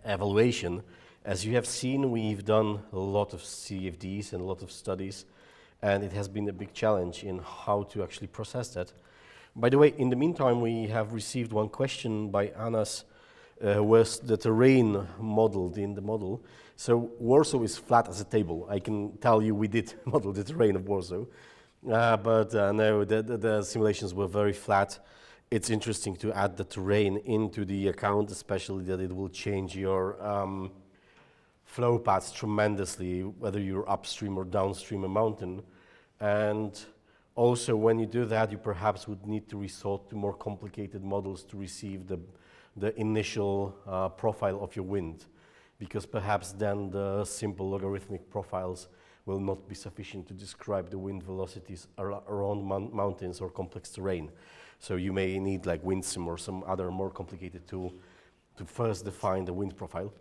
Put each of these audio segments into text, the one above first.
evaluation. As you have seen, we've done a lot of CFDs and a lot of studies, and it has been a big challenge in how to actually process that. By the way, in the meantime, we have received one question by Anas, was the terrain modeled in the model. So Warsaw is flat as a table. I can tell you we did model the terrain of Warsaw, but no, the simulations were very flat. It's interesting to add the terrain into the account, especially that it will change your flow paths tremendously, whether you're upstream or downstream a mountain. And also, when you do that, you perhaps would need to resort to more complicated models to receive the initial profile of your wind, because perhaps then the simple logarithmic profiles will not be sufficient to describe the wind velocities around mountains or complex terrain. So you may need like WindSim or some other more complicated tool to first define the wind profile.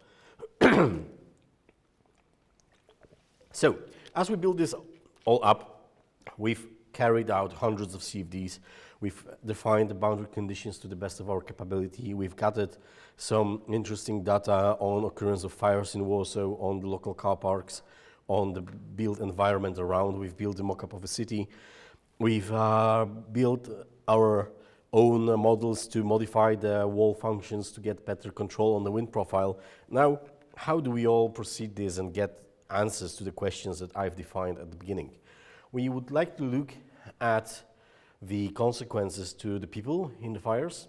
So as we build this all up, we've carried out hundreds of CFDs. We've defined the boundary conditions to the best of our capability. We've gathered some interesting data on occurrence of fires in Warsaw, on the local car parks, on the built environment around. We've built a mock-up of a city. We've built our own models to modify the wall functions to get better control on the wind profile. Now, how do we all proceed this and get answers to the questions that I've defined at the beginning? We would like to look at the consequences to the people in the fires,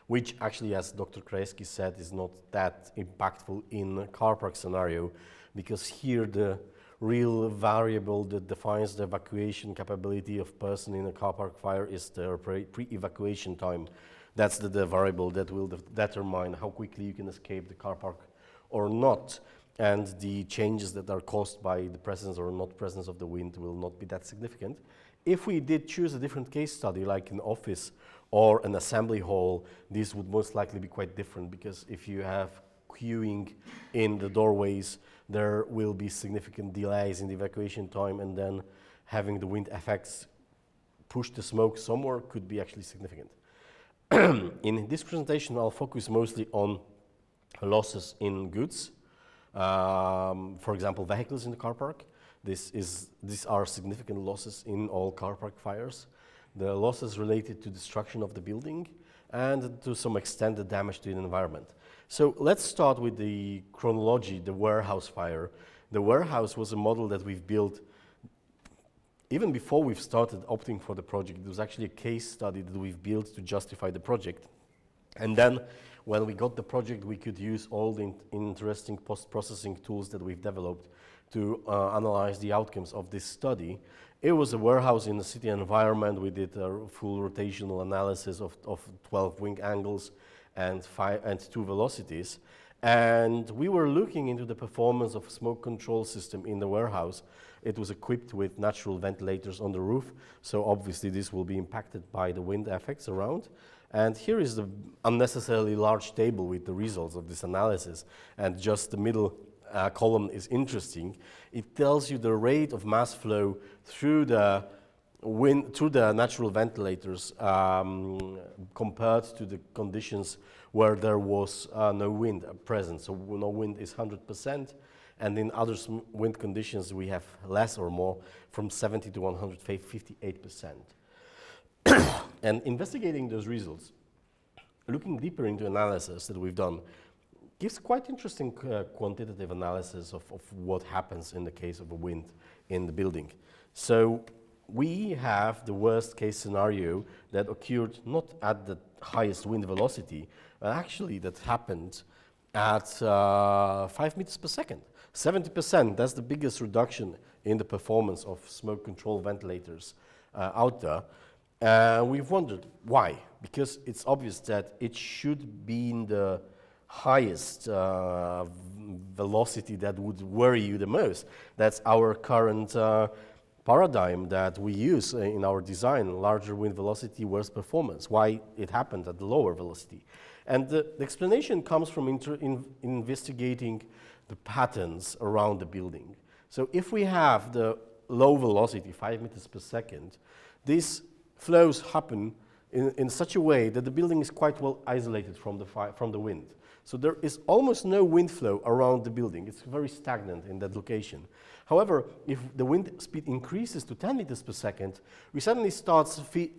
which actually, as Dr. Krajewski said, is not that impactful in a car park scenario, because here the real variable that defines the evacuation capability of person in a car park fire is their pre-evacuation time. That's the variable that will determine how quickly you can escape the car park or not. And the changes that are caused by the presence or not presence of the wind will not be that significant. If we did choose a different case study, like an office or an assembly hall, this would most likely be quite different, because if you have queuing in the doorways, there will be significant delays in the evacuation time, and then having the wind effects push the smoke somewhere could be actually significant. In this presentation, I'll focus mostly on losses in goods. For example, vehicles in the car park. These are significant losses in all car park fires. The losses related to destruction of the building and to some extent the damage to the environment. So let's start with the chronology, the warehouse fire. The warehouse was a model that we've built even before we've started opting for the project. It was actually a case study that we've built to justify the project. And then when we got the project, we could use all the interesting post-processing tools that we've developed to analyze the outcomes of this study. It was a warehouse in the city environment. We did a full rotational analysis of 12 wing angles and 2 velocities. And we were looking into the performance of a smoke control system in the warehouse. It was equipped with natural ventilators on the roof, so obviously this will be impacted by the wind effects around. And here is the unnecessarily large table with the results of this analysis, and just the middle column is interesting. It tells you the rate of mass flow through the natural ventilators compared to the conditions where there was no wind present. So no wind is 100%, and in other wind conditions we have less or more, from 70 to 158%. And investigating those results, looking deeper into analysis that we've done, gives quite interesting quantitative analysis of what happens in the case of a wind in the building. So we have the worst case scenario that occurred not at the highest wind velocity, but actually that happened at 5 meters per second. 70%, that's the biggest reduction in the performance of smoke control ventilators out there. We've wondered why, because it's obvious that it should be in the highest velocity that would worry you the most. That's our current paradigm that we use in our design: larger wind velocity, worse performance. Why it happened at the lower velocity? And the explanation comes from investigating the patterns around the building. So if we have the low velocity, 5 meters per second, these flows happen in such a way that the building is quite well isolated from the wind. So there is almost no wind flow around the building. It's very stagnant in that location. However, if the wind speed increases to 10 meters per second, we suddenly start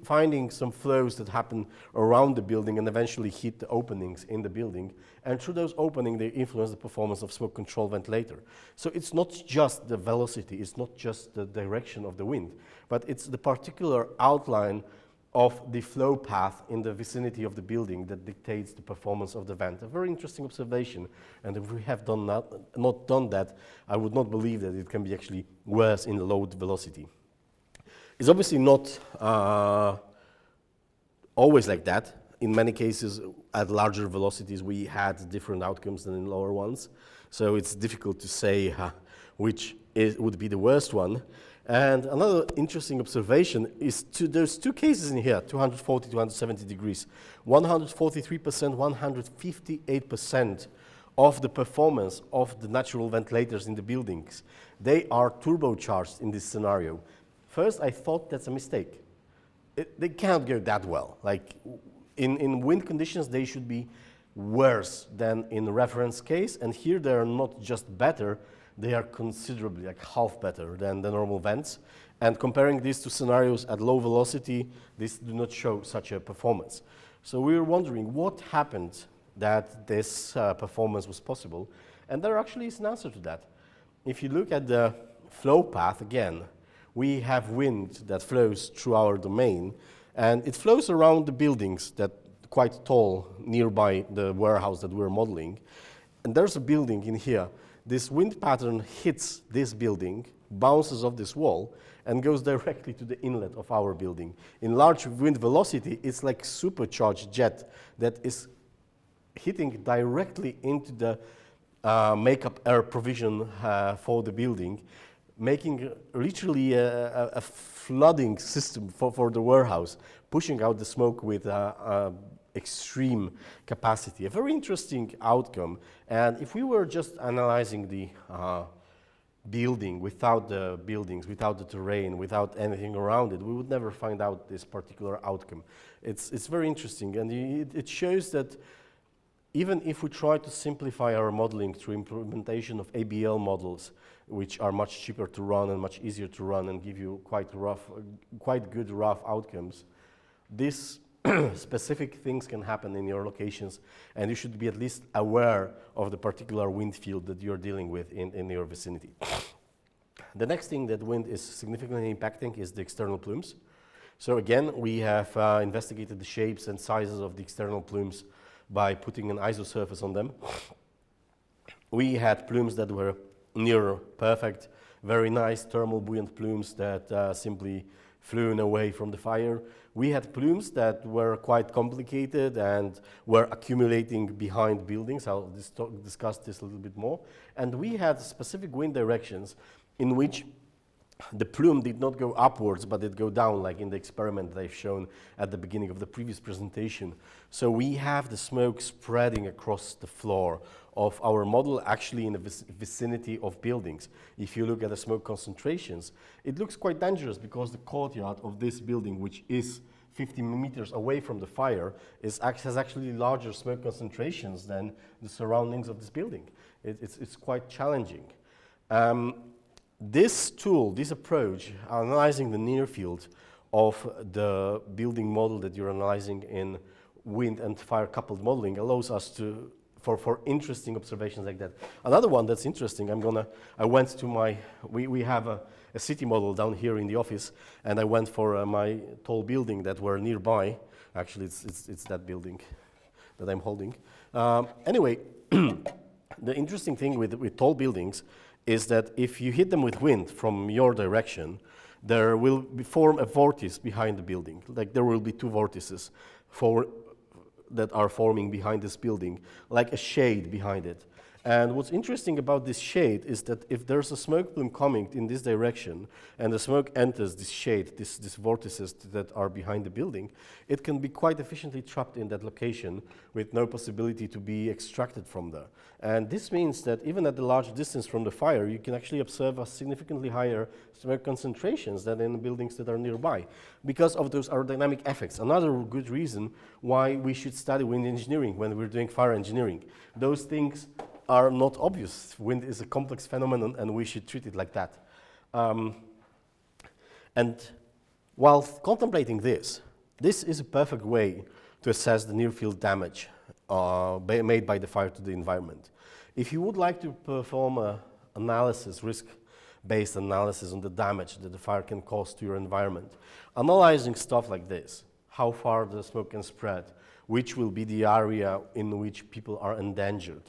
finding some flows that happen around the building and eventually hit the openings in the building. And through those openings, they influence the performance of smoke control ventilator. So it's not just the velocity, it's not just the direction of the wind, but it's the particular outline of the flow path in the vicinity of the building that dictates the performance of the vent. A very interesting observation, and if we have not done that, I would not believe that it can be actually worse in low velocity. It's obviously not always like that. In many cases, at larger velocities, we had different outcomes than in lower ones. So it's difficult to say which would be the worst one. And another interesting observation is there's two cases in here, 240, 270 degrees. 143%, 158% of the performance of the natural ventilators in the buildings, they are turbocharged in this scenario. First, I thought that's a mistake. They can't go that well. Like in wind conditions, they should be worse than in the reference case. And here they are not just better, they are considerably, like half better than the normal vents. And comparing these two scenarios at low velocity, these do not show such a performance. So we were wondering what happened that this performance was possible. And there actually is an answer to that. If you look at the flow path again, we have wind that flows through our domain, and it flows around the buildings that quite tall nearby the warehouse that we're modeling. And there's a building in here. This wind pattern hits this building, bounces off this wall, and goes directly to the inlet of our building. In large wind velocity, it's like supercharged jet that is hitting directly into the makeup air provision for the building, making literally a flooding system for the warehouse, pushing out the smoke with extreme capacity. A very interesting outcome. And if we were just analyzing the building without the buildings, without the terrain, without anything around it, we would never find out this particular outcome. It's very interesting, and it shows that even if we try to simplify our modeling through implementation of ABL models, which are much cheaper to run and much easier to run and give you quite good rough outcomes, these specific things can happen in your locations, and you should be at least aware of the particular wind field that you're dealing with in your vicinity. The next thing that wind is significantly impacting is the external plumes. So again, we have investigated the shapes and sizes of the external plumes by putting an isosurface on them. We had plumes that were near perfect, very nice thermal buoyant plumes that simply flew away from the fire. We had plumes that were quite complicated and were accumulating behind buildings. I'll discuss this a little bit more. And we had specific wind directions in which the plume did not go upwards, but it go down, like in the experiment that I've shown at the beginning of the previous presentation. So we have the smoke spreading across the floor of our model, actually in the vicinity of buildings. If you look at the smoke concentrations, it looks quite dangerous because the courtyard of this building, which is 50 meters away from the fire, has actually larger smoke concentrations than the surroundings of this building. It's quite challenging. This tool, this approach, analyzing the near field of the building model that you're analyzing in wind and fire coupled modeling, allows us to for interesting observations like that. Another one that's interesting, I went to we have a city model down here in the office, and I went for my tall building that were nearby. Actually, it's that building that I'm holding. Anyway, the interesting thing with tall buildings is that if you hit them with wind from your direction, there will form a vortex behind the building. Like there will be two vortices that are forming behind this building, like a shade behind it. And what's interesting about this shade is that if there's a smoke plume coming in this direction and the smoke enters this shade, these vortices that are behind the building, it can be quite efficiently trapped in that location with no possibility to be extracted from there. And this means that even at a large distance from the fire, you can actually observe a significantly higher smoke concentrations than in buildings that are nearby because of those aerodynamic effects. Another good reason why we should study wind engineering when we're doing fire engineering. Those things are not obvious. Wind is a complex phenomenon and we should treat it like that. And while contemplating this is a perfect way to assess the near-field damage made by the fire to the environment. If you would like to perform an analysis, risk-based analysis on the damage that the fire can cause to your environment, analyzing stuff like this, how far the smoke can spread, which will be the area in which people are endangered.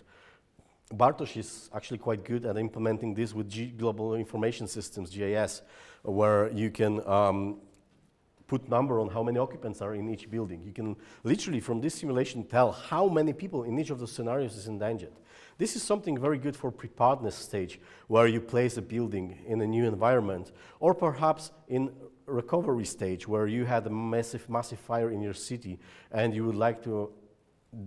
Bartosz is actually quite good at implementing this with Global Information Systems, GIS, where you can put number on how many occupants are in each building. You can literally, from this simulation, tell how many people in each of the scenarios is endangered. This is something very good for preparedness stage, where you place a building in a new environment, or perhaps in recovery stage, where you had a massive fire in your city, and you would like to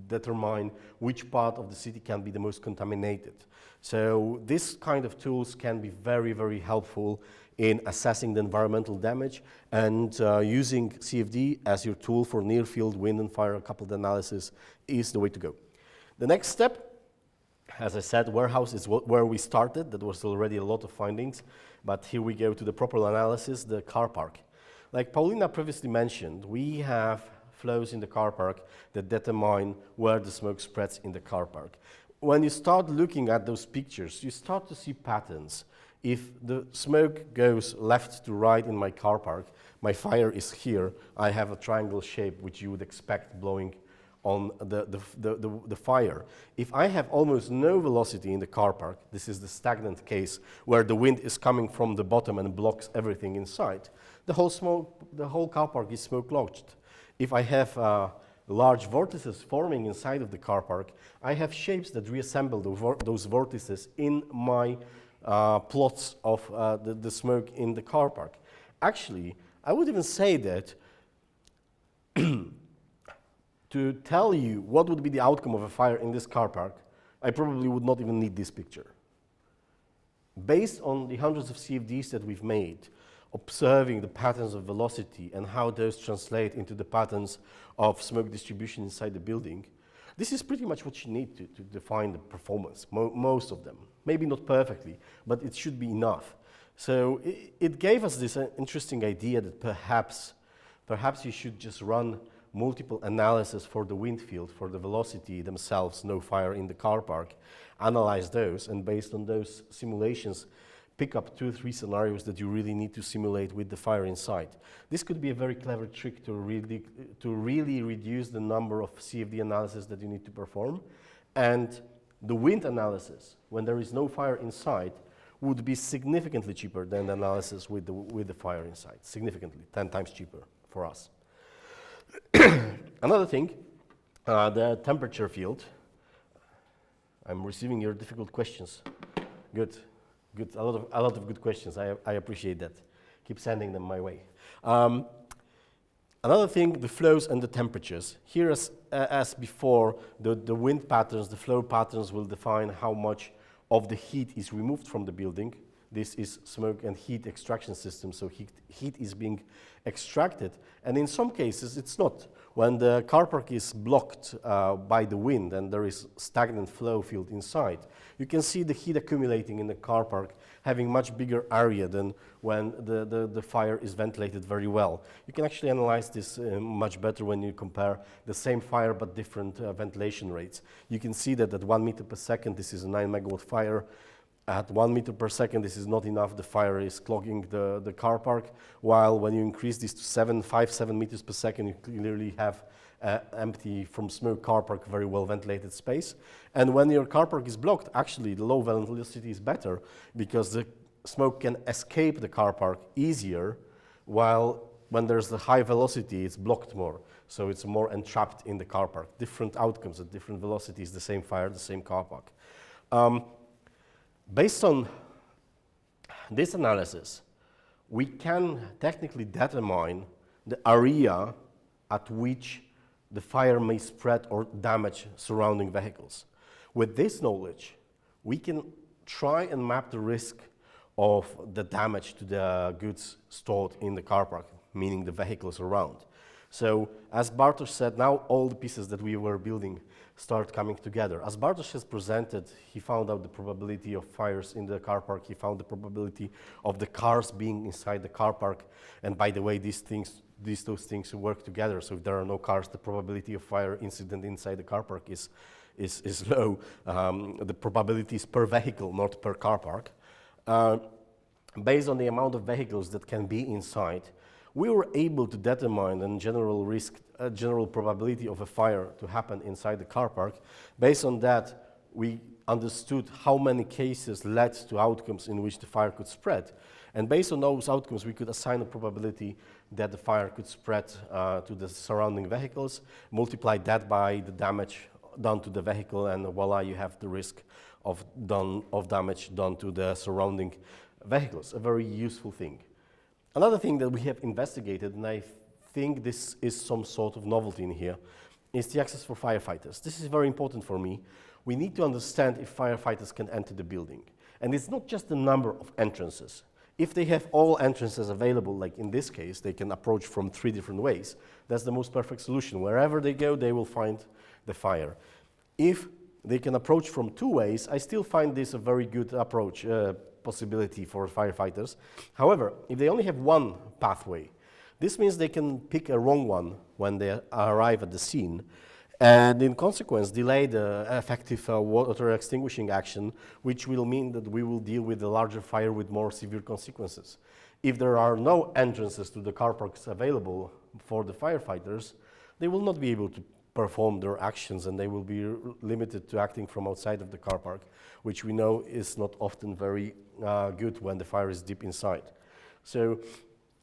determine which part of the city can be the most contaminated. So this kind of tools can be very, very helpful in assessing the environmental damage, and using CFD as your tool for near-field wind and fire coupled analysis is the way to go. The next step, as I said, warehouse is where we started. That was already a lot of findings, but here we go to the proper analysis, the car park. Like Paulina previously mentioned, we have flows in the car park that determine where the smoke spreads in the car park. When you start looking at those pictures, you start to see patterns. If the smoke goes left to right in my car park, my fire is here, I have a triangle shape which you would expect blowing on the fire. If I have almost no velocity in the car park, this is the stagnant case where the wind is coming from the bottom and blocks everything inside, the whole car park is smoke lodged. If I have large vortices forming inside of the car park, I have shapes that reassemble those vortices in my plots of the smoke in the car park. Actually, I would even say that to tell you what would be the outcome of a fire in this car park, I probably would not even need this picture. Based on the hundreds of CFDs that we've made, observing the patterns of velocity and how those translate into the patterns of smoke distribution inside the building, this is pretty much what you need to define the performance, most of them. Maybe not perfectly, but it should be enough. So it gave us this interesting idea that perhaps you should just run multiple analysis for the wind field, for the velocity themselves, no fire in the car park, analyze those, and based on those simulations, pick up 2 or 3 scenarios that you really need to simulate with the fire inside. This could be a very clever trick to really reduce the number of CFD analysis that you need to perform. And the wind analysis, when there is no fire inside, would be significantly cheaper than the analysis with the fire inside. Significantly, 10 times cheaper for us. Another thing, the temperature field. I'm receiving your difficult questions. Good. Good, a lot of good questions. I appreciate that. Keep sending them my way. Another thing, the flows and the temperatures. Here, as before, the wind patterns, the flow patterns will define how much of the heat is removed from the building. This is smoke and heat extraction system, so heat is being extracted. And in some cases, it's not. When the car park is blocked by the wind and there is stagnant flow field inside, you can see the heat accumulating in the car park having much bigger area than when the fire is ventilated very well. You can actually analyze this much better when you compare the same fire but different ventilation rates. You can see that at 1 meter per second, this is a 9 megawatt fire. At 1 meter per second, this is not enough. The fire is clogging the car park, while when you increase this to 5, 7 meters per second, you clearly have empty from smoke car park, very well ventilated space. And when your car park is blocked, actually the low velocity is better because the smoke can escape the car park easier, while when there's the high velocity, it's blocked more. So it's more entrapped in the car park. Different outcomes at different velocities, the same fire, the same car park. Based on this analysis, we can technically determine the area at which the fire may spread or damage surrounding vehicles. With this knowledge, we can try and map the risk of the damage to the goods stored in the car park, meaning the vehicles around. So, as Bartosz said, now all the pieces that we were building start coming together. As Bartosz has presented, he found out the probability of fires in the car park, he found the probability of the cars being inside the car park, and by the way, those things work together, so if there are no cars, the probability of fire incident inside the car park is low. The probability is per vehicle, not per car park. Based on the amount of vehicles that can be inside, we were able to determine the general probability of a fire to happen inside the car park. Based on that, we understood how many cases led to outcomes in which the fire could spread. And based on those outcomes, we could assign a probability that the fire could spread to the surrounding vehicles, multiply that by the damage done to the vehicle, and voila, you have the risk of damage done to the surrounding vehicles. A very useful thing. Another thing that we have investigated, and I think this is some sort of novelty in here, is the access for firefighters. This is very important for me. We need to understand if firefighters can enter the building. And it's not just the number of entrances. If they have all entrances available, like in this case, they can approach from 3 different ways. That's the most perfect solution. Wherever they go, they will find the fire. If they can approach from 2 ways, I still find this a very good approach, possibility for firefighters. However, if they only have 1 pathway, this means they can pick a wrong one when they arrive at the scene, and in consequence delay the effective water extinguishing action, which will mean that we will deal with a larger fire with more severe consequences. If there are no entrances to the car parks available for the firefighters, they will not be able to perform their actions, and they will be limited to acting from outside of the car park, which we know is not often very good when the fire is deep inside. So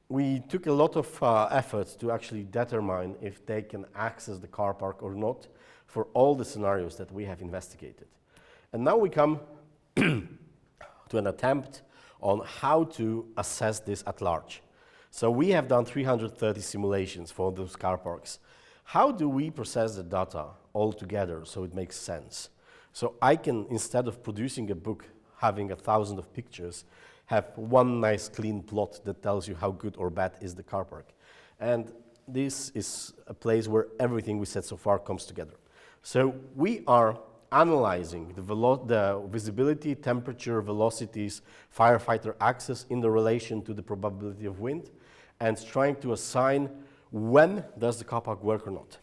we took a lot of effort to actually determine if they can access the car park or not for all the scenarios that we have investigated. And now we come to an attempt on how to assess this at large. So we have done 330 simulations for those car parks. How do we process the data all together so it makes sense? So I can, instead of producing a book having 1,000 of pictures, have one nice clean plot that tells you how good or bad is the car park. And this is a place where everything we said so far comes together. So we are analyzing the visibility, temperature, velocities, firefighter access in the relation to the probability of wind, and trying to assign when does the car park work or not.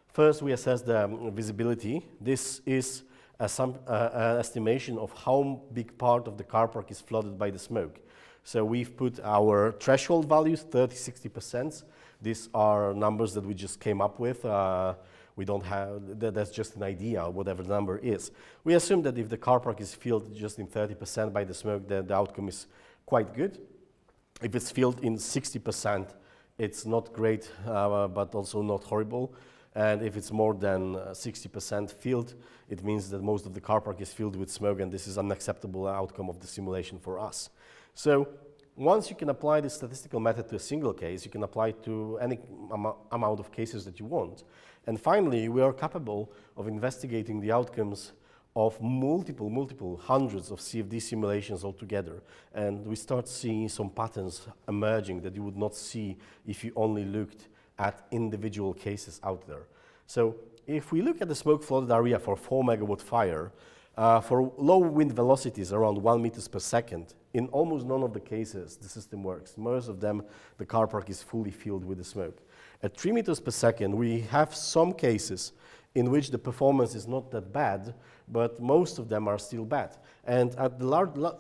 First, we assess the visibility. This is an estimation of how big part of the car park is flooded by the smoke. So we've put our threshold values, 30–60%. These are numbers that we just came up with. We don't have, that's just an idea, whatever the number is. We assume that if the car park is filled just in 30% by the smoke, then the outcome is quite good. If it's filled in 60%, it's not great, but also not horrible. And if it's more than 60% filled, it means that most of the car park is filled with smoke, and this is an unacceptable outcome of the simulation for us. So once you can apply this statistical method to a single case, you can apply it to any amount of cases that you want. And finally, we are capable of investigating the outcomes of multiple hundreds of CFD simulations altogether. And we start seeing some patterns emerging that you would not see if you only looked at individual cases out there. So if we look at the smoke flooded area for 4 megawatt fire, for low wind velocities around 1 meters per second, in almost none of the cases the system works. Most of them, the car park is fully filled with the smoke. At 3 meters per second, we have some cases in which the performance is not that bad, but most of them are still bad. And at the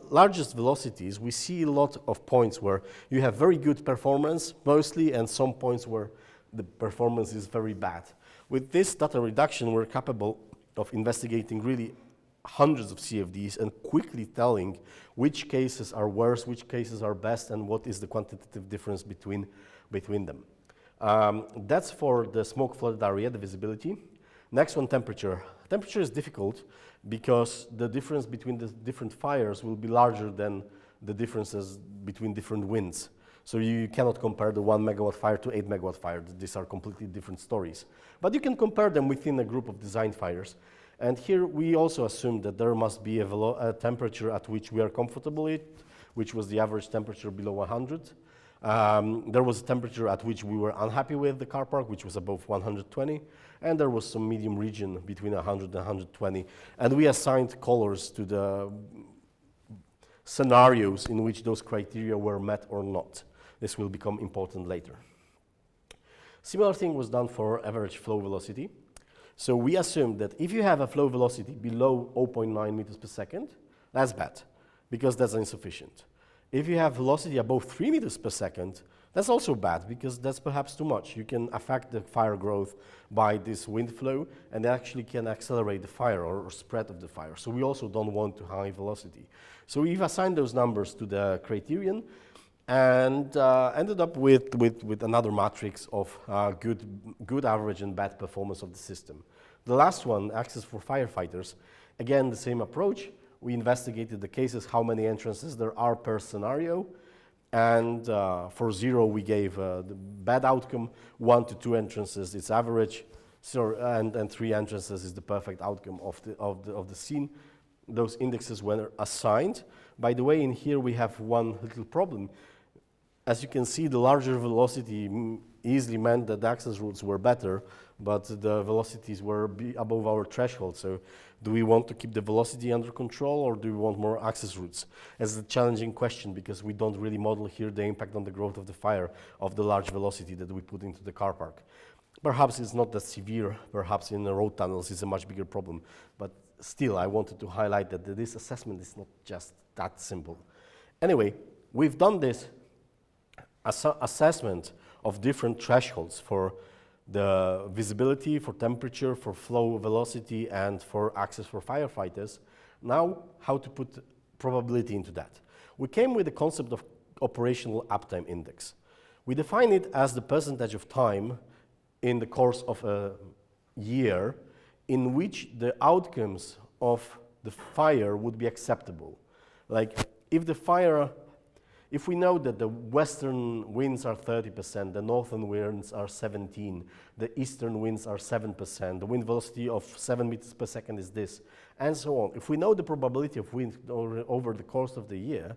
largest velocities, we see a lot of points where you have very good performance, mostly, and some points where the performance is very bad. With this data reduction, we're capable of investigating really hundreds of CFDs and quickly telling which cases are worse, which cases are best, and what is the quantitative difference between them. That's for the smoke flooded area, the visibility. Next one, temperature. Temperature is difficult because the difference between the different fires will be larger than the differences between different winds. So you cannot compare the 1 megawatt fire to 8 megawatt fire. These are completely different stories. But you can compare them within a group of design fires. And here we also assume that there must be a temperature at which we are comfortable with, which was the average temperature below 100. There was a temperature at which we were unhappy with the car park, which was above 120. And there was some medium region between 100 and 120. And we assigned colors to the scenarios in which those criteria were met or not. This will become important later. Similar thing was done for average flow velocity. So we assumed that if you have a flow velocity below 0.9 meters per second, that's bad, because that's insufficient. If you have velocity above 3 meters per second, that's also bad, because that's perhaps too much. You can affect the fire growth by this wind flow, and that actually can accelerate the fire or spread of the fire. So we also don't want high velocity. So we've assigned those numbers to the criterion, and ended up with another matrix of good average and bad performance of the system. The last one, access for firefighters, again, the same approach. We investigated the cases, how many entrances there are per scenario, and for 0, we gave the bad outcome. 1 to 2 entrances, it's average, and 3 entrances is the perfect outcome of the scene. Those indexes were assigned. By the way, in here we have one little problem. As you can see, the larger velocity easily meant that the access routes were better, but the velocities were above our threshold. So do we want to keep the velocity under control, or do we want more access routes? It's a challenging question, because we don't really model here the impact on the growth of the fire of the large velocity that we put into the car park. Perhaps it's not that severe. Perhaps in the road tunnels it's a much bigger problem. But still, I wanted to highlight that this assessment is not just that simple. Anyway, we've done this assessment of different thresholds for the visibility, for temperature, for flow velocity, and for access for firefighters. Now, how to put probability into that? We came with the concept of operational uptime index. We define it as the percentage of time in the course of a year in which the outcomes of the fire would be acceptable. Like, if we know that the western winds are 30%, the northern winds are 17%, the eastern winds are 7%, the wind velocity of 7 meters per second is this, and so on. If we know the probability of wind over the course of the year,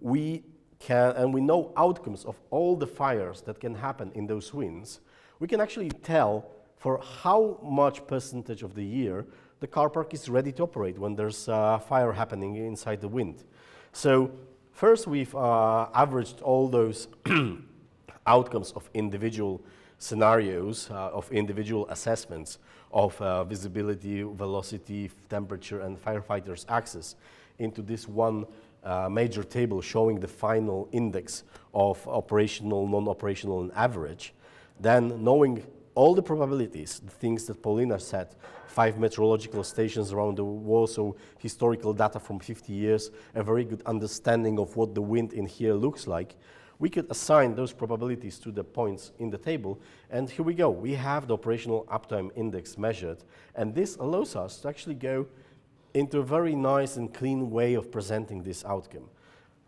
we know outcomes of all the fires that can happen in those winds, we can actually tell for how much percentage of the year the car park is ready to operate when there's a fire happening inside the wind. So first, we've averaged all those outcomes of individual scenarios, of individual assessments of visibility, velocity, temperature, and firefighters' access into this one major table showing the final index of operational, non-operational, and average. Then, knowing all the probabilities, the things that Paulina said, 5 meteorological stations around the world, so historical data from 50 years, a very good understanding of what the wind in here looks like, we could assign those probabilities to the points in the table, and here we go. We have the operational uptime index measured, and this allows us to actually go into a very nice and clean way of presenting this outcome.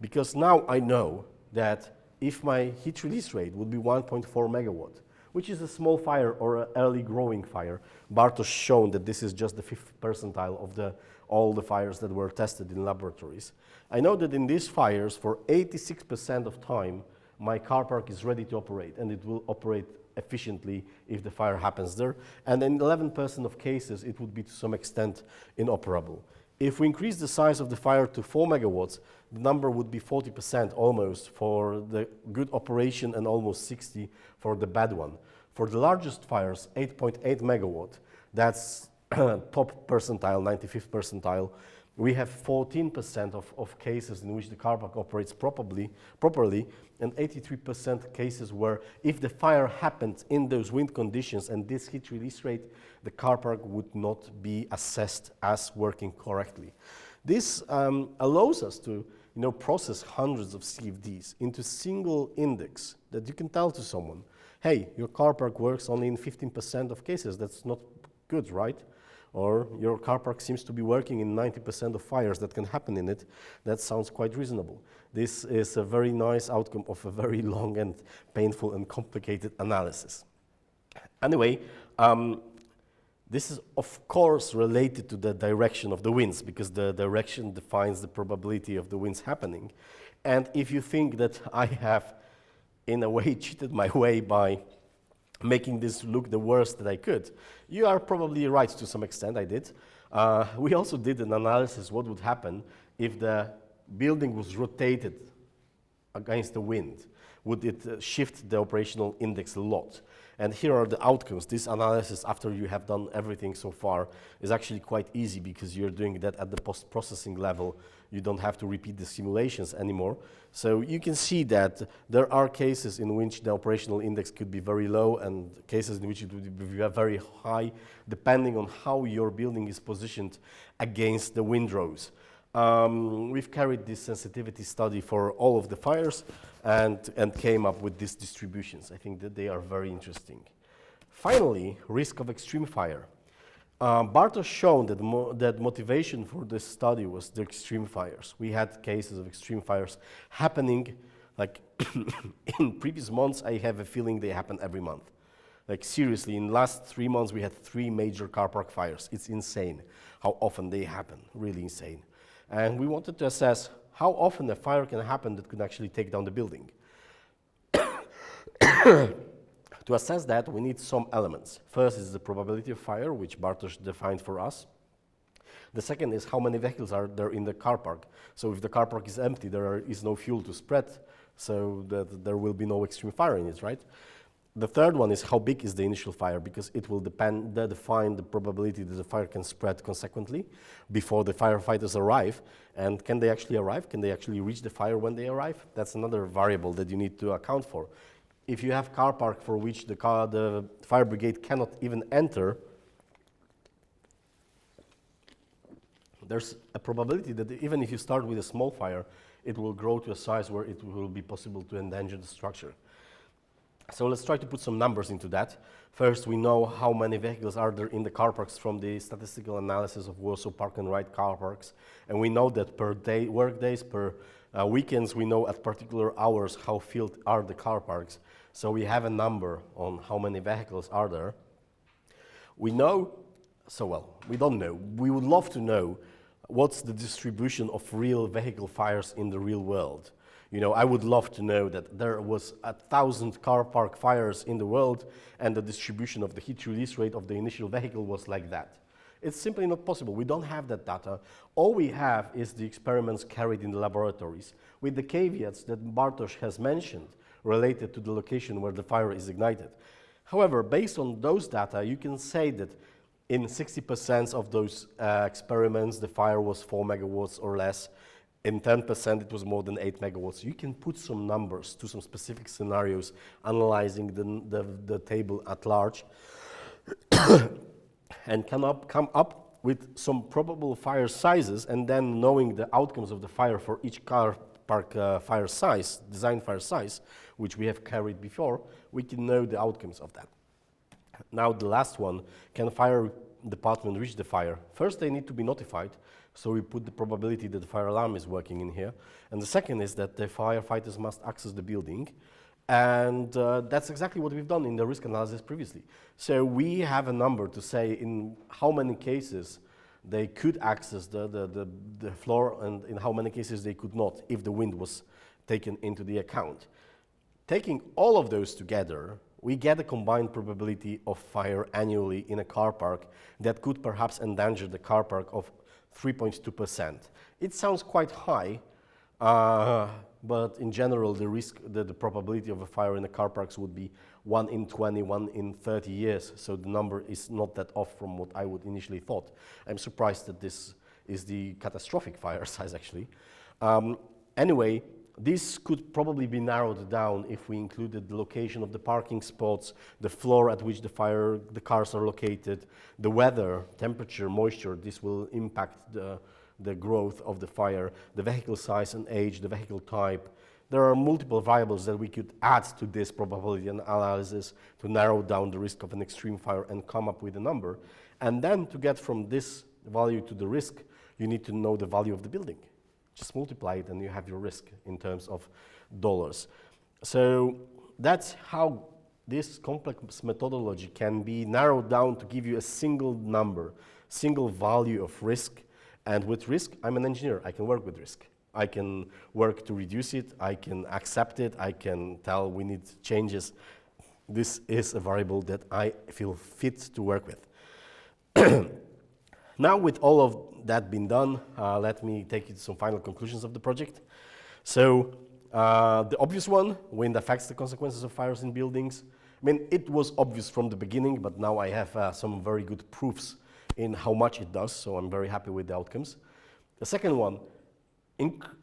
Because now I know that if my heat release rate would be 1.4 megawatt, which is a small fire or an early growing fire. Bartosz shown that this is just the 5th percentile of all the fires that were tested in laboratories. I know that in these fires, for 86% of time, my car park is ready to operate, and it will operate efficiently if the fire happens there. And in 11% of cases, it would be to some extent inoperable. If we increase the size of the fire to 4 megawatts, the number would be 40% almost for the good operation and almost 60% for the bad one. For the largest fires, 8.8 megawatt, that's top percentile, 95th percentile. We have 14% of cases in which the car park operates properly, and 83% cases where if the fire happens in those wind conditions and this heat release rate, the car park would not be assessed as working correctly. This allows us to process hundreds of CFDs into single index that you can tell to someone, hey, your car park works only in 15% of cases. That's not good, right? or your car park seems to be working in 90% of fires that can happen in it. That sounds quite reasonable. This is a very nice outcome of a very long and painful and complicated analysis. Anyway, this is of course related to the direction of the winds, because the direction defines the probability of the winds happening. And if you think that I have, in a way, cheated my way by making this look the worst that I could, you are probably right to some extent. I did. We also did an analysis what would happen if the building was rotated against the wind. Would it shift the operational index a lot? And here are the outcomes. This analysis, after you have done everything so far, is actually quite easy because you're doing that at the post-processing level. You don't have to repeat the simulations anymore. So you can see that there are cases in which the operational index could be very low and cases in which it would be very high, depending on how your building is positioned against the windrows. We've carried this sensitivity study for all of the fires and came up with these distributions. I think that they are very interesting. Finally, risk of extreme fire. Bartosz shown that motivation for this study was the extreme fires. We had cases of extreme fires happening, like in previous months. I have a feeling they happen every month. Like seriously, in the last 3 months, we had 3 major car park fires. It's insane how often they happen, really insane. And we wanted to assess how often a fire can happen that could actually take down the building. To assess that, we need some elements. First is the probability of fire, which Bartosz defined for us. The second is how many vehicles are there in the car park. So if the car park is empty, there is no fuel to spread, so that there will be no extreme fire in it, right? The third one is how big is the initial fire, because it will define the probability that the fire can spread consequently before the firefighters arrive. And can they actually arrive? Can they actually reach the fire when they arrive? That's another variable that you need to account for. If you have car park for which the fire brigade cannot even enter, there's a probability that even if you start with a small fire, it will grow to a size where it will be possible to endanger the structure. So let's try to put some numbers into that. First, we know how many vehicles are there in the car parks from the statistical analysis of Warsaw Park and Ride car parks. And we know that per day, work days, per weekends, we know at particular hours how filled are the car parks. So we have a number on how many vehicles are there. We know, we don't know. We would love to know what's the distribution of real vehicle fires in the real world. You know, I would love to know that there was 1,000 car park fires in the world and the distribution of the heat release rate of the initial vehicle was like that. It's simply not possible. We don't have that data. All we have is the experiments carried in the laboratories with the caveats that Bartosz has mentioned related to the location where the fire is ignited. However, based on those data, you can say that in 60% of those experiments, the fire was 4 megawatts or less. In 10%, it was more than 8 megawatts. You can put some numbers to some specific scenarios, analyzing the table at large, and come up with some probable fire sizes, and then knowing the outcomes of the fire for each car park fire size, design fire size, which we have carried before, we can know the outcomes of that. Now the last one, can fire department reach the fire? First, they need to be notified. So we put the probability that the fire alarm is working in here. And the second is that the firefighters must access the building. And that's exactly what we've done in the risk analysis previously. So we have a number to say in how many cases they could access the floor and in how many cases they could not if the wind was taken into the account. Taking all of those together, we get a combined probability of fire annually in a car park that could perhaps endanger the car park of 3.2%. It sounds quite high, but in general, the probability of a fire in the car parks would be 1 in 20, 1 in 30 years. So the number is not that off from what I would initially thought. I'm surprised that this is the catastrophic fire size, actually. Anyway, this could probably be narrowed down if we included the location of the parking spots, the floor at which the cars are located, the weather, temperature, moisture. This will impact the growth of the fire, the vehicle size and age, the vehicle type, there are multiple variables that we could add to this probability analysis to narrow down the risk of an extreme fire and come up with a number. And then to get from this value to the risk, you need to know the value of the building. Just multiply it and you have your risk in terms of dollars. So that's how this complex methodology can be narrowed down to give you a single number, single value of risk. And with risk, I'm an engineer, I can work with risk. I can work to reduce it, I can accept it, I can tell we need changes. This is a variable that I feel fit to work with. Now with all of that been done, let me take you to some final conclusions of the project. So the obvious one, wind affects the consequences of fires in buildings. I mean, it was obvious from the beginning, but now I have some very good proofs in how much it does, so I'm very happy with the outcomes. The second one,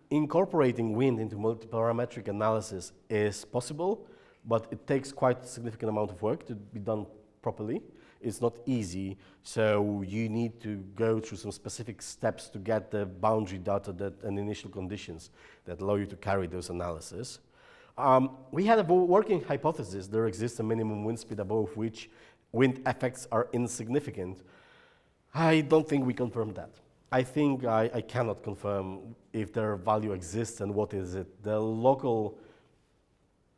incorporating wind into multiparametric analysis is possible, but it takes quite a significant amount of work to be done properly. It's not easy, so you need to go through some specific steps to get the boundary data and initial conditions that allow you to carry those analyses. We had a working hypothesis. There exists a minimum wind speed above which wind effects are insignificant. I don't think we confirmed that. I think I cannot confirm if their value exists and what is it. The local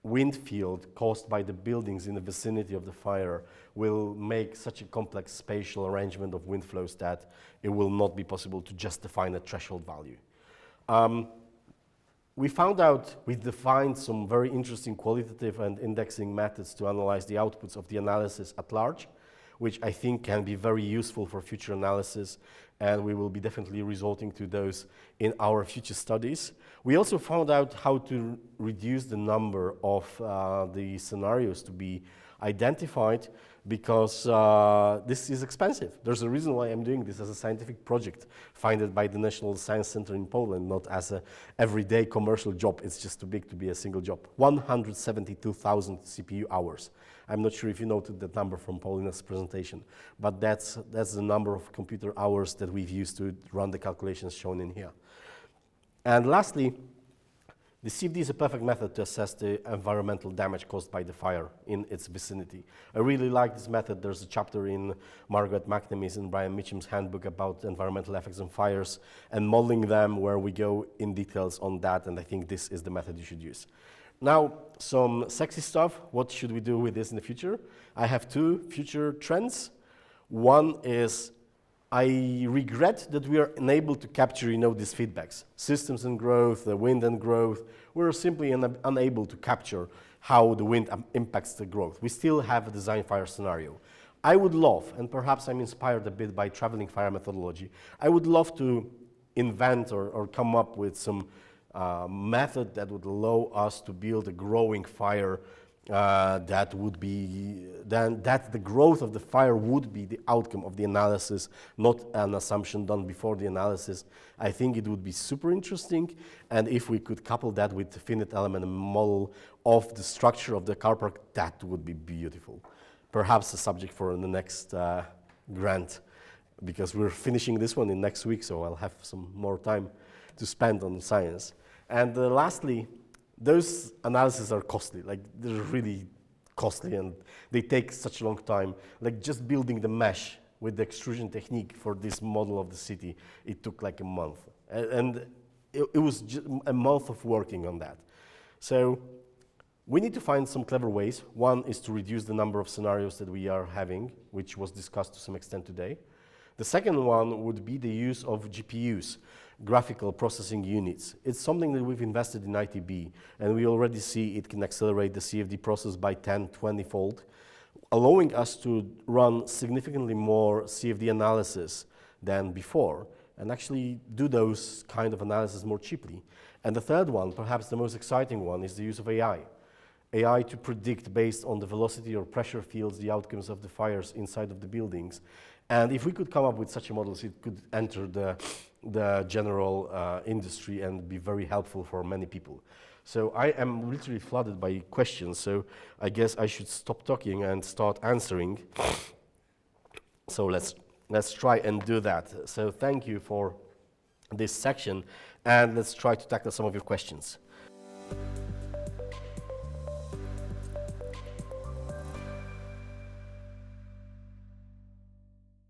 wind field caused by the buildings in the vicinity of the fire will make such a complex spatial arrangement of wind flows that it will not be possible to just define a threshold value. We defined some very interesting qualitative and indexing methods to analyze the outputs of the analysis at large, which I think can be very useful for future analysis, and we will be definitely resorting to those in our future studies. We also found out how to reduce the number of the scenarios to be identified, because this is expensive. There's a reason why I'm doing this as a scientific project funded by the National Science Center in Poland, not as an everyday commercial job. It's just too big to be a single job. 172,000 CPU hours. I'm not sure if you noted that number from Paulina's presentation, but that's the number of computer hours that we've used to run the calculations shown in here. And lastly, the CFD is a perfect method to assess the environmental damage caused by the fire in its vicinity. I really like this method. There's a chapter in Margaret McNamee's and Brian Mitchum's handbook about environmental effects on fires and modeling them, where we go in details on that, and I think this is the method you should use. Now, some sexy stuff. What should we do with this in the future? I have two future trends. One is I regret that we are unable to capture, these feedbacks. Systems and growth, the wind and growth. We're simply unable to capture how the wind impacts the growth. We still have a design fire scenario. I would love, and perhaps I'm inspired a bit by traveling fire methodology, I would love to invent or come up with some method that would allow us to build a growing fire that the growth of the fire would be the outcome of the analysis, not an assumption done before the analysis. I think it would be super interesting, and if we could couple that with the finite element model of the structure of the car park, that would be beautiful. Perhaps a subject for the next grant, because we're finishing this one in next week, so I'll have some more time to spend on science. And lastly, those analyses are costly, they're really costly and they take such a long time. Just building the mesh with the extrusion technique for this model of the city, it took a month. And it was just a month of working on that. So we need to find some clever ways. One is to reduce the number of scenarios that we are having, which was discussed to some extent today. The second one would be the use of GPUs, graphical processing units. It's something that we've invested in ITB, and we already see it can accelerate the CFD process by 10, 20-fold, allowing us to run significantly more CFD analysis than before, and actually do those kind of analysis more cheaply. And the third one, perhaps the most exciting one, is the use of AI. AI to predict, based on the velocity or pressure fields, the outcomes of the fires inside of the buildings. And if we could come up with such a models, it could enter the general industry and be very helpful for many people. So I am literally flooded by questions, so I guess I should stop talking and start answering. So let's try and do that. So thank you for this section, and let's try to tackle some of your questions.